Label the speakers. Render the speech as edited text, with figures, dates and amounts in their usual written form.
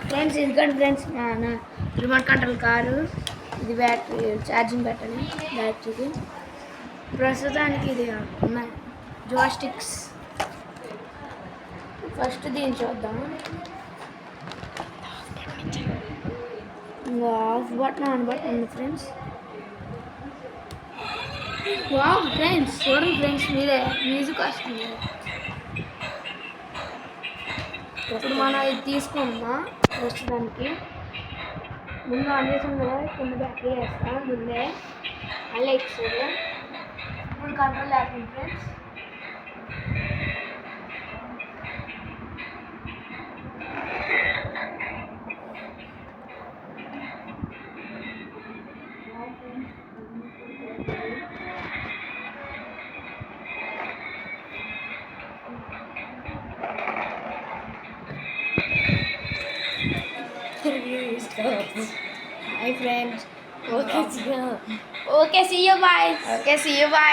Speaker 1: Friends ఎందుకంటే friends నా remote control car ఇది బ్యాటరీ ఛార్జింగ్ పెట్టాలి బ్యాటరీకి ప్రస్తుతానికి ఇది ఉన్నాయి జోస్టిక్స్ ఫస్ట్ దీన్ని చూద్దాం ఆఫ్ బటన్ ఆన్ బటన్ ఉంది ఫ్రెండ్స్ వావ్ ఫ్రెండ్స్ చూడండి ఫ్రెండ్స్ మీరే మ్యూజిక్ వస్తుంది ఇప్పుడు మనం ఇది తీసుకుందాం ప్రస్తుతానికి ముందు ఆన్ చేసాం కదా కింద బ్యాటరీ వేస్తాం ముందే మళ్ళీ ఎక్స్ట్రా ఇప్పుడు కంట్రోల్ లేకుండా friends Hi friends. Okay, see you. Okay, see you. Bye. Okay, see you. Bye.